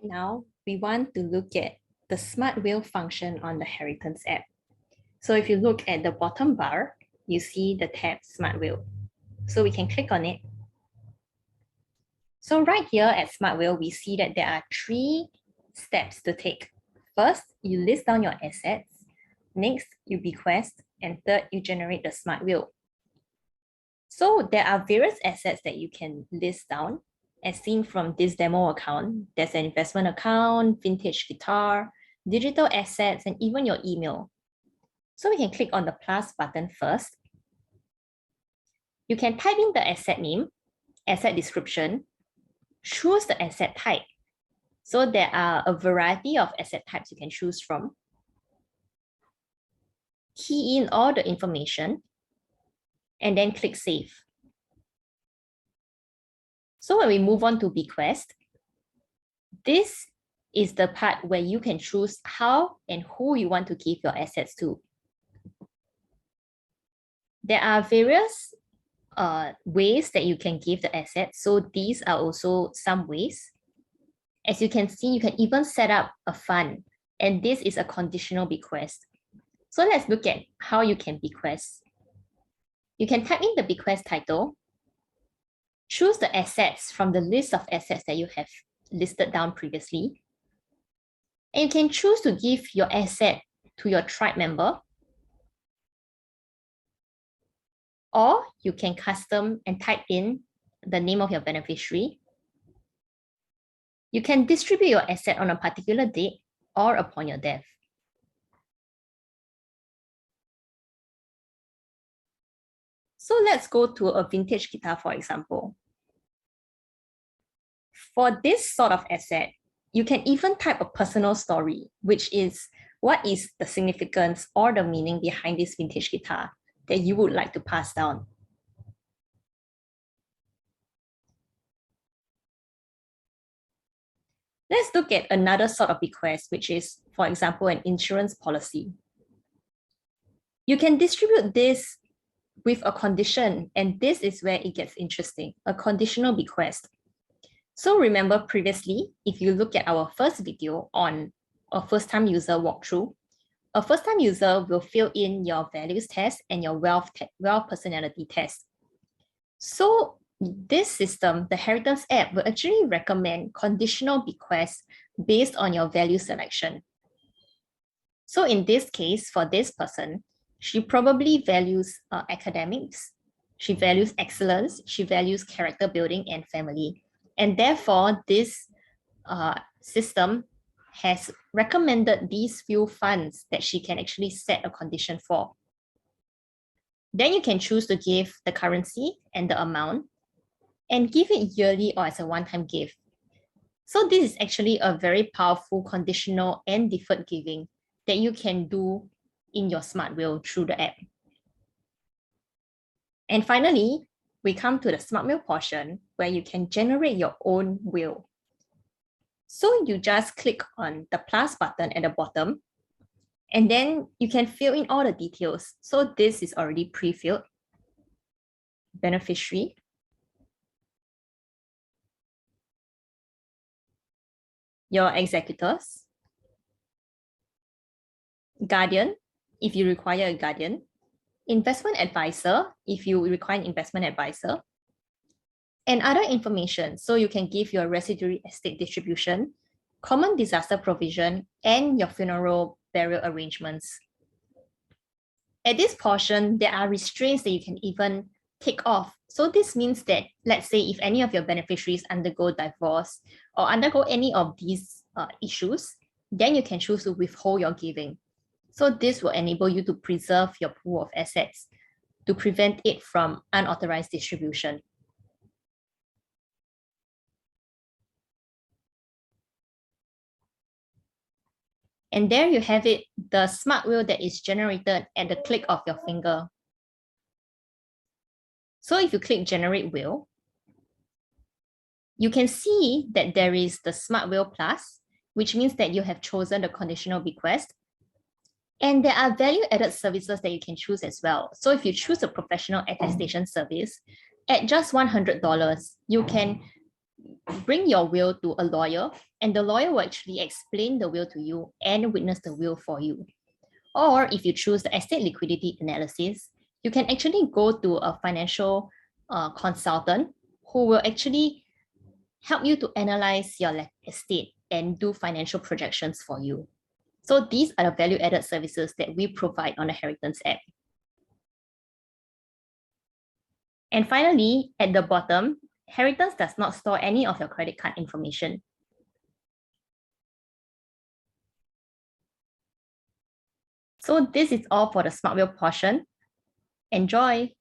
Now, we want to look at the SmartWill function on the Heritance app. So if you look at the bottom bar, you see the tab SmartWill. So we can click on it. So right here at SmartWill, we see that there are 3 steps to take. First, you list down your assets. Next, you bequest. And third, you generate the SmartWill. So there are various assets that you can list down. As seen from this demo account, there's an investment account, vintage guitar, digital assets, and even your email. So we can click on the plus button first. You can type in the asset name, asset description, choose the asset type. So there are a variety of asset types you can choose from. Key in all the information, and then click Save. So when we move on to Bequest, this is the part where you can choose how and who you want to give your assets to. There are various ways that you can give the assets. So these are also some ways. As you can see, you can even set up a fund, and this is a conditional bequest. So let's look at how you can bequest. You can type in the bequest title, choose the assets from the list of assets that you have listed down previously, and you can choose to give your asset to your tribe member, or you can custom and type in the name of your beneficiary. You can distribute your asset on a particular date or upon your death. So let's go to a vintage guitar, for example. For this sort of asset, you can even type a personal story, which is what is the significance or the meaning behind this vintage guitar that you would like to pass down. Let's look at another sort of bequest, which is, for example, an insurance policy. You can distribute this with a condition, and this is where it gets interesting, a conditional bequest. So remember previously, if you look at our first video on a first-time user walkthrough, a first-time user will fill in your values test and your wealth personality test. So this system, the Heritance app, will actually recommend conditional bequests based on your value selection. So in this case, for this person, she probably values academics, she values excellence, she values character building and family. And therefore, this system has recommended these few funds that she can actually set a condition for. Then you can choose to give the currency and the amount and give it yearly or as a one-time gift. So this is actually a very powerful conditional and deferred giving that you can do in your SmartWill through the app. And finally, we come to the SmartWill portion where you can generate your own will. So you just click on the plus button at the bottom, and then you can fill in all the details. So this is already pre-filled. Beneficiary, your executors, guardian, if you require a guardian, investment advisor, if you require an investment advisor, and other information. So you can give your residuary estate distribution, common disaster provision, and your funeral burial arrangements. At this portion, there are restraints that you can even take off. So this means that, let's say, if any of your beneficiaries undergo divorce or undergo any of these issues, then you can choose to withhold your giving. So this will enable you to preserve your pool of assets to prevent it from unauthorized distribution. And there you have it, the SmartWill that is generated at the click of your finger. So if you click Generate Will, you can see that there is the SmartWill Plus, which means that you have chosen the conditional bequest. And there are value-added services that you can choose as well. So if you choose a professional attestation service, At just $100, you can bring your will to a lawyer, and the lawyer will actually explain the will to you and witness the will for you. Or if you choose the estate liquidity analysis, you can actually go to a financial consultant who will actually help you to analyze your estate and do financial projections for you. So these are the value-added services that we provide on the Heritance app. And finally, at the bottom, Heritance does not store any of your credit card information. So this is all for the SmartWill portion. Enjoy!